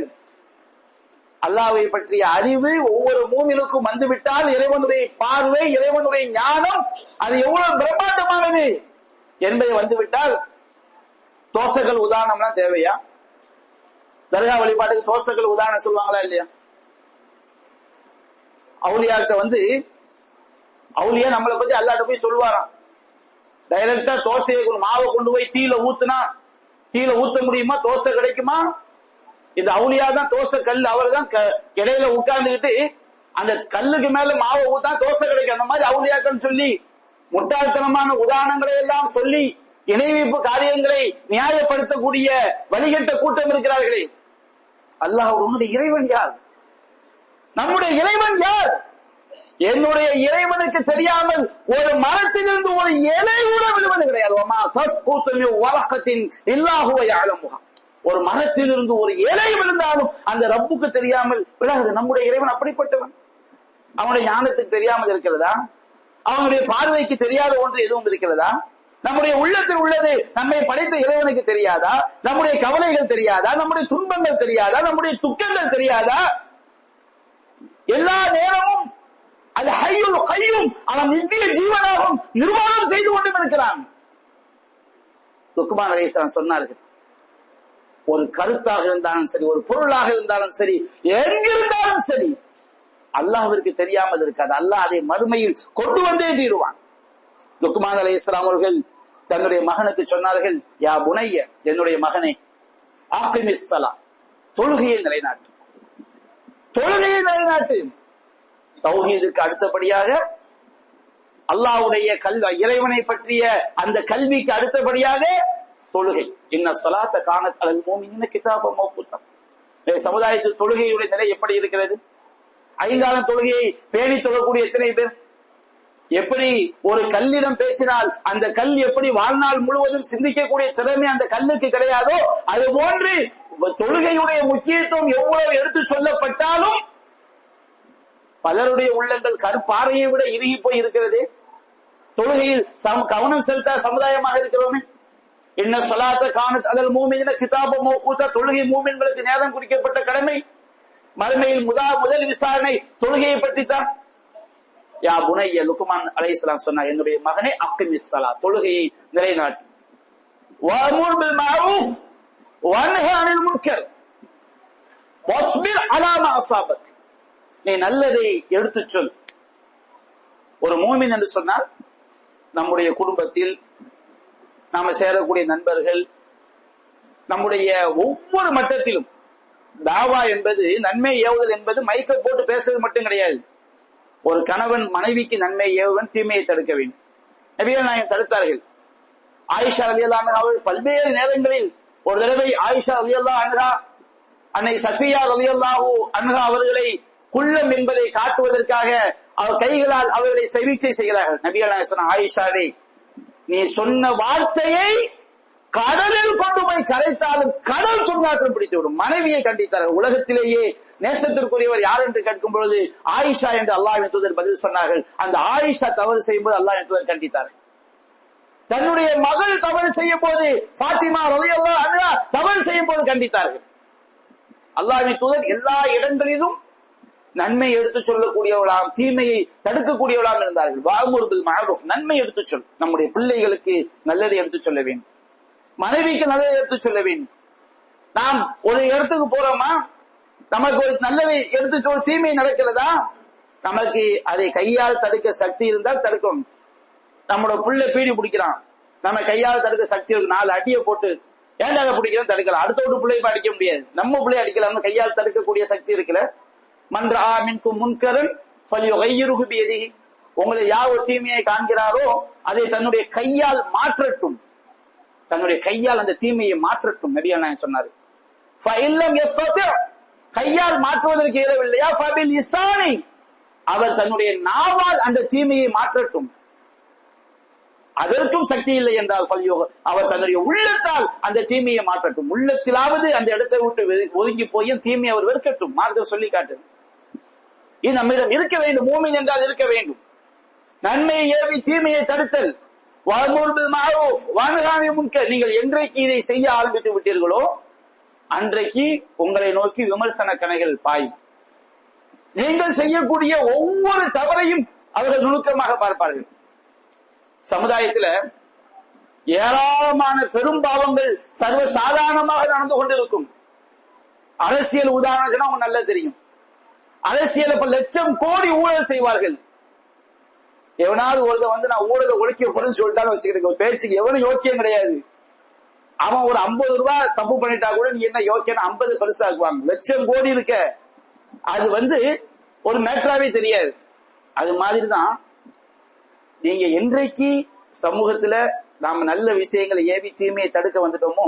அல்லாஹ்வை பற்றிய அறிவு ஒவ்வொரு மூமினுக்கும் வந்துவிட்டால் இறைவனுடைய பார்வை, இறைவனுடைய ஞானம் அது எவ்வளவு பிரம்மாண்டமானது என்பதை வந்துவிட்டால், தோசைகள் உதாரணம்லாம் தேவையா? தர்கா வழிபாட்டுக்கு தோசைகள் உதாரணம் சொல்லுவாங்களா இல்லையா? அவுலியாக்கிட்ட அவுலியா நம்மளை பத்தி அல்லாஹ்ட்ட போய் சொல்லுவாராம், டைரக்டா தோசையை மாவை கொண்டு போய் தீயில ஊத்துனா தீயில ஊத்த முடியுமா? தோசை கிடைக்குமா? இந்த அவுலியா தான் தோசை கல், அவர் தான் இடையில உட்கார்ந்துகிட்டு அந்த கல்லுக்கு மேல மாவை ஊத்தா தோசை கிடைக்கும். அந்த மாதிரி அவுலியாக்கள் சொல்லி முட்டாள்தனமான உதாரணங்களை எல்லாம் சொல்லி இணைவிப்பு காரியங்களை நியாயப்படுத்தக்கூடிய வழிகட்ட கூட்டம் இருக்கிறார்களே. அல்லாஹ் உன்னுடைய இறைவன் யார்? நம்முடைய இறைவன் யார்? என்னுடைய இறைவனுக்கு தெரியாமல் ஒரு மரத்திலிருந்து ஒரு இலை கூட விழுவது கிடையாது. ஒரு மரத்திலிருந்து ஒரு இலை விழுந்தாலும் அந்த ரப்புக்கு தெரியாமல் விடாது. நம்முடைய இறைவன் அப்படிப்பட்டவன். அவனுடைய ஞானத்துக்கு தெரியாமல் இருக்கிறதா? அவனுடைய பார்வைக்கு தெரியாத ஒன்று எதுவும் இருக்கிறதா? நம்முடைய உள்ளத்தில் உள்ளது நம்மை படைத்த இறைவனுக்கு தெரியாதா? நம்முடைய கவலைகள் தெரியாதா? நம்முடைய துன்பங்கள் தெரியாதா? நம்முடைய துக்கங்கள் தெரியாதா? எல்லா நேரமும் அது ஹய்யுல் கய்யூம், அவன் நித்திய ஜீவனாகவும் நிர்வாகம் செய்து கொண்டும் இருக்கிறான். லுக்மான் அலைஹிஸ்ஸலாம் சொன்னார்கள், ஒரு கருத்தாக இருந்தாலும் சரி, ஒரு பொருளாக இருந்தாலும் சரி, எங்கிருந்தாலும் சரி, அல்லாஹ்விற்கு தெரியாமல் இருக்காது. அல்லாஹ் அதை மறுமையில் கொண்டு வந்தே தீருவான். லுக்மான் அலைஹிஸ்ஸலாம் அவர்கள் தன்னுடைய மகனுக்கு சொன்னார்கள், யா புனைய, என்னுடைய மகனே, ஆகிமிஸ் ஸலா, தொழுகையை நிலைநாட்டு, தொழுகையை நிலைநாட்டு. தௌஹீதுக்கு அடுத்தபடியாக அல்லாஹ்வுடைய இறைவனை பற்றிய அந்த கல்விக்கு அடுத்தபடியாக தொழுகை. இன்ன ஸலாத்த கானத் அலல் முஃமினீன கிதாபம் மவ்கூதா. சமுதாயத்தில் தொழுகையுடைய நிலை எப்படி இருக்கிறது? 5 தொழுகையை பேணி தொழக்கூடிய எத்தனை பேர்? எப்படி ஒரு கல்லிடம் பேசினால் அந்த கல் எப்படி வாழ்நாள் முழுவதும் சிந்திக்கக்கூடிய திறமை அந்த கல்லுக்கு கிடையாதோ, அது போன்று தொழுகையுடைய முக்கியத்துவம் எவ்வளவு எடுத்து சொல்லப்பட்டாலும் பலருடைய உள்ளங்கள் கற்பாறையை விட இறுகி போய் இருக்கிறது. தொழுகையில் கவனம் செலுத்த சமுதாயமாக இருக்கிறோமே. என்ன ஸலாத்த கானத் அலல் மூமினீன கிதாப மௌகூதா, தொழுகை மூமின்களுக்கு நேரம் குறிக்கப்பட்ட கடமை. மறுமையில் முதல் விசாரணை தொழுகையை பற்றி தான். யா புனைய, லுக்மான் அலைஹிஸ்ஸலாம் சொன்னார், என்னுடைய மகனே அக்மிஸ் ஸலா, தொழுகையை நிலைநாட்டு. வஅமுர் பில் மஅரூஃப் வன்ஹி அனில் முன்கர் வஸ்பிர் அலா மா அஸாபக், நீ நல்லதை எடுத்துச் சொல். ஒரு மூமின் என்று சொன்னால் நம்முடைய குடும்பத்தில் நாம சேரக்கூடிய நண்பர்கள், நம்முடைய ஒவ்வொரு மட்டத்திலும் தாவா என்பது, நன்மை ஏவுதல் என்பது மைக்க போட்டு பேசுறது மட்டும் கிடையாது. ஒரு கணவன் மனைவிக்கு நன்மை ஏவுவன், தீமையை தடுக்க வேண்டும். நபிகள் நாயகம் தடுத்தார்கள். ஆயிஷா ரலியல்லாஹு அன்ஹா அவர்கள் பல்வேறு நேரங்களில், ஒரு தடவை ஆயிஷா ரலியல்லாஹு அன்ஹா அன்னை சஃபியா ரலியல்லாஹு அன்ஹா அவர்களை குள்ளம் என்பதை காட்டுவதற்காக அவர் கைகளால் அவர்களை செவிச்சை செய்கிறார்கள். நபிகள் நாயகம் சொன்ன, ஆயிஷாவே, நீ சொன்ன வார்த்தையை கடலில் கொண்டு போய் கரைத்தாலும் கடல் துர்நாற்றம் பிடித்து விடும். மனைவியை கண்டித்தார்கள். உலகத்திலேயே நேசத்திற்குரியவர் யார் என்று கேட்கும் பொழுது ஆயிஷா என்று அல்லாஹ்வின் தூதர் பதில் சொன்னார்கள். அந்த ஆயிஷா தவறு செய்யும் போது அல்லாஹ்வின் தூதர் கண்டித்தார்கள். தன்னுடைய மகள் தவறு செய்யும் போது ஃபாத்திமா ரலியல்லாஹு அன்ஹா தவறு செய்யும் போது கண்டித்தார்கள். அல்லாஹ்வின் தூதர் எல்லா இடங்களிலும் நன்மை எடுத்துச் சொல்லக்கூடியவளாம், தீமையை தடுக்கக்கூடியவளாம் இருந்தார்கள். வஅமுர் பில் மஅரூஃப், நன்மை எடுத்துச் சொல். நம்முடைய பிள்ளைகளுக்கு நல்லதை எடுத்துச் சொல்ல வேண்டும், மனைவிக்கு நல்லதை எடுத்துச் சொல்ல வேண்டும். நாம் ஒரு இடத்துக்கு போறோமா, நமக்கு ஒரு நல்லதை எடுத்து சொல், தீமை நடக்கிறதா, நமக்கு அதை கையால் தடுக்க சக்தி இருந்தால் தடுக்கணும். நம்மளோட புள்ள பீடி பிடிக்கிறான், நம்ம கையால் தடுக்க சக்தி இருக்கு, 4 அடியை போட்டு ஏண்டாக பிடிக்கிறோம் தடுக்கலாம். அடுத்த ஒரு பிள்ளையை அடிக்க முடியாது, நம்ம பிள்ளைய அடிக்கலாம். கையால் தடுக்கக்கூடிய சக்தி இருக்குல்ல. மன் ரஆ மின்கும் முன்கரன் ஃபல்யுகையிருஹு பியதிஹி, உங்களை யார் ஒரு தீமையை காண்கிறாரோ அதை தன்னுடைய கையால் மாற்றட்டும், தன்னுடைய கையால் அந்த தீமையை மாற்றட்டும். நபிகள் நாயகம் சொன்னார், ஃபஇல்லம் யஸ்ததி, கையால் மாற்றுவதற்கு இயலவில்லையா, ஃபபில் லிசானி, அவர் தன்னுடைய நாவால் அந்த தீமையை மாற்றட்டும். அதற்கும் சக்தி இல்லை என்றால் அவர் தன்னுடைய உள்ளத்தால் அந்த தீமையை மாற்றட்டும். உள்ளத்திலாவது அந்த இடத்தை விட்டு ஒதுங்கி போய் தீமையை அவர் வெறுக்கட்டும். மார்க்கம் சொல்லி காட்டுது. இது நம்மிடம் இருக்க வேண்டும். மூமின் என்றால் இருக்க வேண்டும். நன்மையை ஏவி தீமையை தடுத்தல், வஅமுர் பில் மஅரூஃப் வன்ஹி அனில் முன்கர். நீங்கள் என்றைக்கு இதை செய்ய ஆரம்பித்து விட்டீர்களோ அன்றைக்கு உங்களை நோக்கி விமர்சன கணைகள் பாயும். நீங்கள் செய்யக்கூடிய ஒவ்வொரு தவறையும் அவர்கள் நுணுக்கமாக பார்ப்பார்கள். சமுதாயத்துல ஏராளமான பெரும் பாவங்கள் சர்வ சாதாரணமாக நடந்து கொண்டிருக்கும். அரசியல் உதாரணம் அவங்க நல்லா தெரியும். அரசியல் லட்சம் கோடி ஊழல் செய்வார்கள். எவனாவது ஒருத்தன் நான் ஊழலை ஒழிக்க போறேன்னு சொல்லிட்டாலும் வச்சுக்கிட்டு பேச்சுக்கு எவனும் யோக்கியம் கிடையாது. அவன் ஒரு 50 ரூபாய் தப்பு பண்ணிட்டா கூட நீ என்ன யோக்கியம் 50 பெருசாக்குவாங்க. லட்சம் கோடி இருக்க அது ஒரு மேட்டராவே தெரியாது. அது மாதிரிதான் நீங்க என்றைக்கு சமூகத்துல நாம நல்ல விஷயங்களை ஏவி தீமையை தடுக்க வந்துட்டோமோ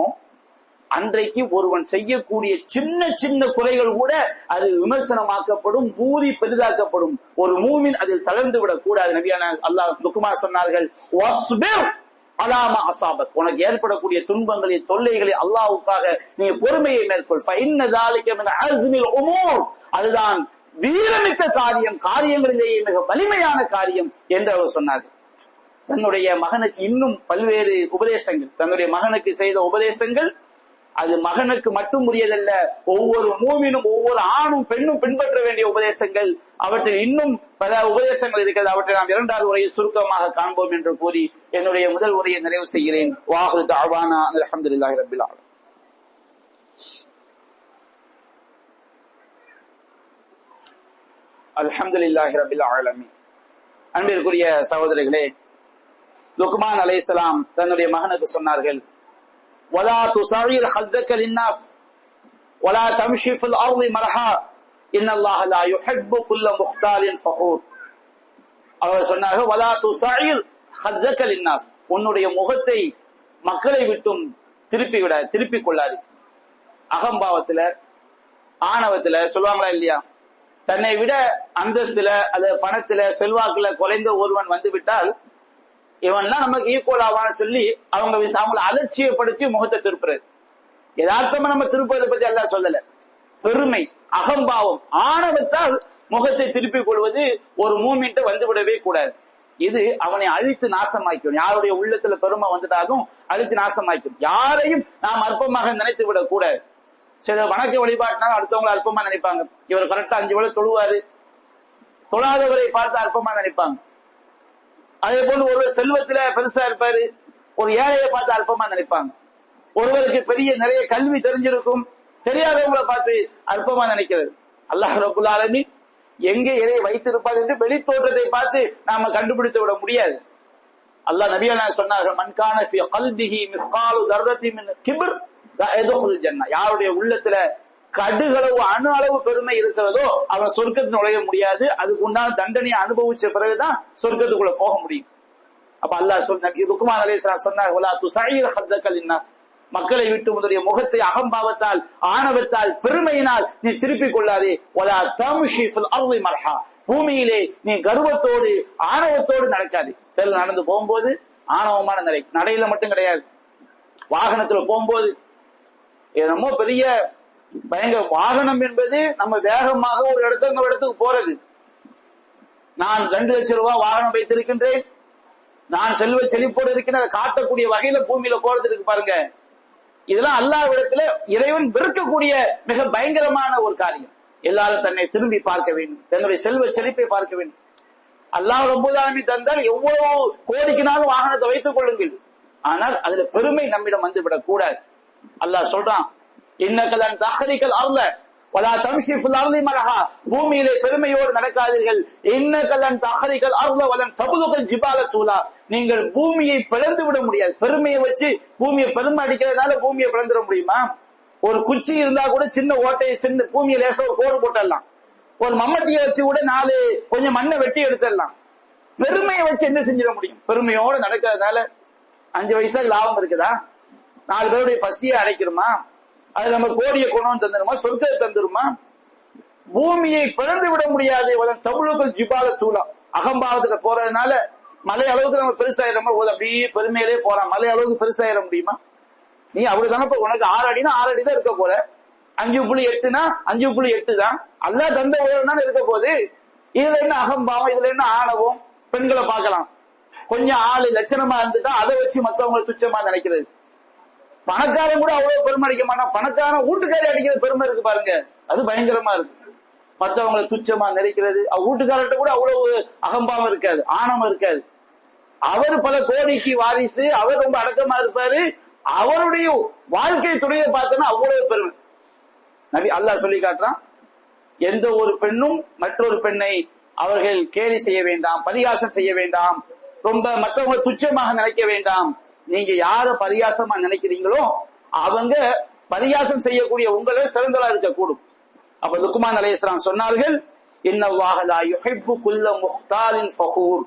அன்றைக்கு ஒருவன் செய்யக்கூடிய சின்ன சின்ன குறைகள் கூட அது விமர்சனமாக்கப்படும், பூதி பெரிதாக்கப்படும். ஒரு மூமின் அதில் தளர்ந்து விடக் கூடாது. நபியான அல்லாஹ் லுக்மான் சொன்னார்கள், வஸ்பிர் அலா மா அஸாபக், உனக்கு ஏற்படக்கூடிய துன்பங்களை தொல்லைகளை அல்லாஹ்வுக்காக நீ பொறுமையை மேற்கொள். ஃபஇன்ன ذلك من عزم الامور, அதுதான் வீரமிக்க காரியம், காரியங்களிலேயே மிக வலிமையான காரியம் என்று அவர் சொன்னார். தன்னுடைய மகனுக்கு இன்னும் பல்வேறு உபதேசங்கள், தன்னுடைய மகனுக்கு செய்த உபதேசங்கள் அது மகனுக்கு மட்டும் உரியதல்ல, ஒவ்வொரு மூமினும் ஒவ்வொரு ஆணும் பெண்ணும் பின்பற்ற வேண்டிய உபதேசங்கள். அவற்றில் இன்னும் பல உபதேசங்கள் இருக்கிறது. அவற்றை நாம் 2வது உரையில் சுருக்கமாக காண்போம் என்று கூறி என்னுடைய முதல் உரையை நிறைவு செய்கிறேன். வாஹிரு தஅவானா அல்ஹம்துலில்லாஹி ரப்பில் ஆலமீன். அல்ஹம்துலில்லாஹி ரப்பில் ஆலமீன். அன்பிற்குரிய சகோதரிகளே, லுக்மான் அலைஹிஸ்ஸலாம் தன்னுடைய மகனுக்கு சொன்னார்கள், வலா துஸாயிர் ஹல்தக லின்னாஸ் வலா தம்ஷி ஃபில் அர்தி மர்ஹா இன்னல்லாஹ லா யுஹிப்பு குல்ல முக்தாலின் ஃபஹூர். அவர் சொன்னார்கள், வலா துஸாயிர் ஹல்தக லின்னாஸ், உன்னுடைய முகத்தை மக்களை விட்டும் திருப்பிக் கொள்ளாது. அகம்பாவத்துல ஆணவத்துல சொல்லுவாங்களா இல்லையா, தன்னை விட அந்தஸ்துல அது பணத்துல செல்வாக்குல குறைந்த ஒருவன் வந்து விட்டால் இவன்லாம் நமக்கு ஈக்குவல் ஆவான்னு சொல்லி அவங்களை அலட்சியப்படுத்தி முகத்தை திருப்புறது. யதார்த்தமா நம்ம திருப்பதை பத்தி எல்லாம் சொல்லல. பெருமை, அகம்பாவம், ஆணவத்தால் முகத்தை திருப்பிக் கொள்வது ஒரு மூமெண்ட் வந்துவிடவே கூடாது. இது அவனை அழித்து நாசமாக்கும். யாருடைய உள்ளத்துல பெருமை வந்துட்டாலும் அழித்து நாசமாக்கும். யாரையும் நாம் அற்பமாக நினைத்து விடக் கூடாது. சில வணக்க வழிபாட்டினாலும் அடுத்தவங்களை அற்பமா நினைப்பாங்க. இவர் கரெக்டா 5 வேளை தொழுவாரு, தொழாதவரை பார்த்து அற்பமா நினைப்பாங்க. அதே போல ஒருவர் செல்வத்துல பெருசா இருப்பாரு, ஒரு ஏழையை பார்த்து அற்பமா நினைப்பாங்க. ஒருவருக்கு நிறைய கல்வி தெரிஞ்சிருக்கும், தெரியாதவங்களை பார்த்து அற்பமா நினைக்கிறது. அல்லாஹ் ரப்புல் ஆலமீன் எங்கே எதை வைத்திருப்பார் என்று வெளி தோற்றத்தை பார்த்து நாம கண்டுபிடித்து விட முடியாது. அல்லாஹ் நபிகள் சொன்னார்கள், மன்கான ஃபீ கல்பிஹி மிஸ்காலு தர்ரத்தின் மின் கிப்ர் யதுகுல் ஜன்னah. யாருடைய உள்ளத்துல கடுகளவு அணு அளவு பெருமை இருக்கிறதோ அவன் சொர்க்கத்தில் நுழைய முடியாது. அதுக்கு உண்டான தண்டனையை அனுபவிச்ச பிறகுதான் சொர்க்கத்துக்குள்ள போக முடியும். அப்ப அல்லாஹ் சொன்ன லுக்மான் அலைஹிஸ்ஸலாம் சொன்னார், வலா துஸைர் ஹத்தக லின்னாஸ். மக்களை விட்டு உன்னுடைய முகத்தை அகம்பாவத்தால் ஆணவத்தால் பெருமையினால் நீ திருப்பிக் கொள்ளாதே. வலா தம்ஷி ஃபில் அர்தி மர்ஹா. பூமியிலே நீ கர்வத்தோடு ஆணவத்தோடு நடக்காதே. நடந்து போகும்போது ஆணவமான நடையில மட்டும் கிடையாது, வாகனத்துல போகும்போது என்னமோ பெரிய பயங்கர வாகனம் என்பது நம்ம வேகமாக ஒரு இடத்துக்கு போறது. நான் 2 லட்சம் ரூபாய் வாகனம் வைத்திருக்கின்றேன், நான் செல்வ செழிப்போடு இருக்கின்ற காட்டக்கூடிய வகையில பூமியில போறது இருக்கு பாருங்க. இதெல்லாம் அல்லாஹ்விடத்துல இறைவன் வெறுக்கக்கூடிய மிக பயங்கரமான ஒரு காரியம். எல்லாரும் தன்னை திரும்பி பார்க்க வேண்டும், தன்னுடைய செல்வ செழிப்பை பார்க்க வேண்டும். அல்லாஹ் ரப்பல் ஆலமீன் தந்தால் எவ்வளவு கோடிக்குனாலும் வாகனத்தை வைத்துக் கொள்ளுங்கள், ஆனால் அதுல பெருமை நம்மிடம் வந்து விடக் கூடாது. அல்லாஹ் சொல்றான், இன்னக லன் தஹ்ரிகல் அர்ல வலா தம்ஷி ஃபில் அர்தி மர்ஹா. பூமியிலே பெருமையோடு நடக்காதீர்கள். இன்னக லன் தஹ்ரிகல் அர்ல வலன் தப்லுகல் ஜிபால தூலா. நீங்கள் பூமியை பிளந்து விட முடியாது. பெருமையை வச்சு பூமியை பெருமை அடிக்கிறதுனால பூமியை பிளந்துட முடியுமா? ஒரு குச்சி இருந்தா கூட சின்ன ஓட்டையை சின்ன பூமியை லேசா ஒரு கோடு போட்டுடலாம். ஒரு மம்மட்டியை வச்சு கூட 4 கொஞ்சம் மண்ணை வெட்டி எடுத்துடலாம். பெருமையை வச்சு என்ன செஞ்சிட முடியும்? பெருமையோடு நடக்கிறதுனால 5 வயசாக லாபம் இருக்குதா? 4 பேருடைய பசியை அடைக்கிறோமா? அது நம்ம கோடியை கொண்டு தந்துருமா? சொர்க்கத்தை தந்துருமா? பூமியை பிளந்து விட முடியாது. தமிழுக்கள் ஜிபால தூளா. அகம்பாவத்துல போறதுனால மலை அளவுக்கு நம்ம பெருசாயிரமா அப்படியே பெருமையிலே போறான். மலை அளவுக்கு பெருசாயிர முடியுமா? நீ அப்படிதானே உனக்கு 6 அடினா 6 அடி தான் இருக்க போற. 5.8னா 5.8 தான். அல்லா தந்த உயரம் தானே இருக்க போகுது. இதுல என்ன அகம்பாவம், இதுல என்ன ஆணவம்? பெண்களை பார்க்கலாம், கொஞ்சம் ஆளு லட்சணமா இருந்துட்டா அதை வச்சு மத்தவங்களை துச்சமா நினைக்கிறது. பணக்காரன் கூட அவ்வளவு பெருமை அடிக்க மாட்டான். பணக்காரன் வீட்டுக்காரி அடிக்கிற பெருமை இருக்கு பாருங்க, அது பயங்கரமா இருக்கு. மத்தவங்களை துச்சமா நினைக்கிறது. வீட்டுக்காரர்கிட்ட கூட அவ்வளவு அகம்பாவம் இருக்காது, ஆணவம் இருக்காது. அவர் பல கோடிக்கு வாரிசு, அவர் ரொம்ப அடக்கமா இருப்பாரு. அவருடைய வாழ்க்கை துணையை பார்த்தோன்னா அவ்வளவு பெருமை. நபி அல்லாஹ் சொல்லி காட்டுறான், எந்த ஒரு பெண்ணும் மற்றொரு பெண்ணை அவர்கள் கேலி செய்ய வேண்டாம், பரிகாசம் செய்ய வேண்டாம், ரொம்ப மற்றவங்க துச்சமாக நினைக்க வேண்டாம். நீங்க யார பரிகாசமா நினைக்கிறீங்களோ அவங்க பரிகாசம் செய்யக்கூடிய உங்களை சிறந்தலா இருக்கக்கூடும். அப்ப லுக்மான் அலைஹிஸ்ஸலாம் சொன்னார்கள், இன்னல்லாஹ லா யுஹிப்பு குல்ல முஹ்தாலின் ஃபகூர்.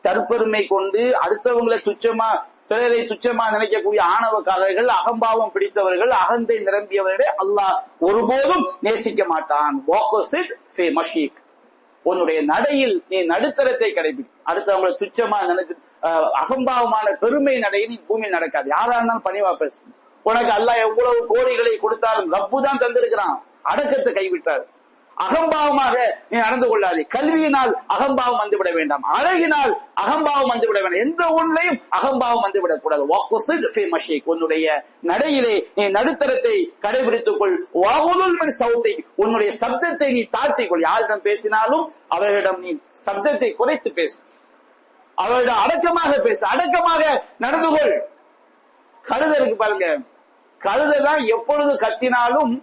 தற்பெருமை கொண்டு அடுத்தவங்களை துச்சமா பிறரை துச்சமா நினைக்கக்கூடிய ஆணவக்காரர்கள், அகம்பாவம் பிடித்தவர்கள், அகந்தை நிரம்பியவர்களை அல்லாஹ் ஒருபோதும் நேசிக்க மாட்டான். உன்னுடைய நடையில் நீ நடுத்தரத்தை கடைபிடி. அடுத்தவங்களை துச்சமா நினைச்சு அகம்பாவமான பெருமை நடையை நீ பூமியில் நடக்காது. யாரா இருந்தாலும் பணிவா பேசு. உனக்கு அல்லாஹ் எவ்வளவு கோடிகளை கொடுத்தாலும் ரப்பு தான் தந்திருக்கிறான், அடக்கத்தை கைவிட்டார். அகம்பாவமாக நீ நடந்து கொள்ளாதே. கல்வியினால் அகம்பாவம் வந்துவிட வேண்டாம், அழகினால் அகம்பாவம் வந்துவிட வேண்டாம், எந்த ஒன்றையும் அகம்பாவம் வந்துவிடக் கூடாது. உன்னுடைய நடையிலே நீ நடுத்தரத்தை கடைபிடித்துக் கொள். சவுத்தை, உன்னுடைய சப்தத்தை நீ தாழ்த்திக் கொள். யாரிடம் பேசினாலும் அவர்களிடம் நீ சப்தத்தை குறைத்து பேசு, அவரிடம் அடக்கமாக பேசு, அடக்கமாக நடந்து கொள். கழுதை இருக்கு பாருங்க, கழுதை தான் எப்பொழுது கத்தினாலும்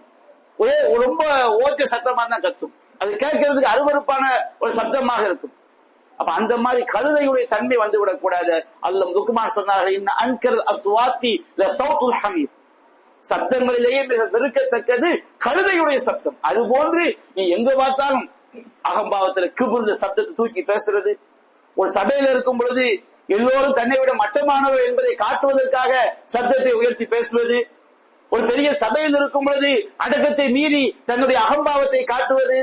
ரொம்ப ஓச்ச சத்தமா தான் கத்தும். அது கேட்கறதுக்கு அருவருப்பான ஒரு சப்தமாக இருக்கும். அப்ப அந்த மாதிரி கழுதையுடைய தன்மை வந்து விடக்கூடாது. அல்லாஹ் லுக்மான் சொன்னார்கள், இன்ன அன்கர் அஸ்வாத்தி லஸௌத்துல் ஹமீர். சப்தங்களிலேயே மிக வெறுக்கத்தக்கது கழுதையுடைய சப்தம். அது போன்று நீ எங்க பார்த்தாலும் அகம்பாவத்துல கிபுர்ல சப்தத்தை தூக்கி பேசுறது, ஒரு சபையில இருக்கும் பொழுது எல்லோரும் தன்னை விட மட்டமானவர் என்பதை காட்டுவதற்காக சப்தத்தை உயர்த்தி பேசுவது, ஒரு பெரிய சபையில் இருக்கும் பொழுது அடக்கத்தை மீறி தன்னுடைய அகம்பாவத்தை காட்டுவது,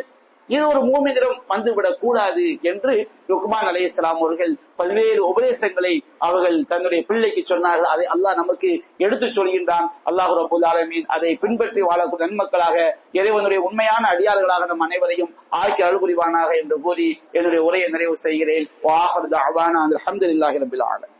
இது ஒரு மூமினிடம் வந்துவிடக் கூடாது என்று லுக்மான் அலைஹிஸ்ஸலாம் அவர்கள் பல்வேறு உபதேசங்களை அவர்கள் தன்னுடைய பிள்ளைக்கு சொன்னார்கள். அதை அல்லாஹ் நமக்கு எடுத்து சொல்கின்றான். அல்லாஹ் ரப்பல் ஆலமீன் அதை பின்பற்றி வாழக்கூடிய நன்மக்களாக, இறைவனுடைய உண்மையான அடியார்களாக நம் அனைவரையும் ஆக்கி அருள் புரிவானாக என்று கூறி என்னுடைய உரையை நிறைவு செய்கிறேன். வஆகிரு தஅவானா அல்ஹம்துலில்லாஹி ரப்பில் ஆலமீன்.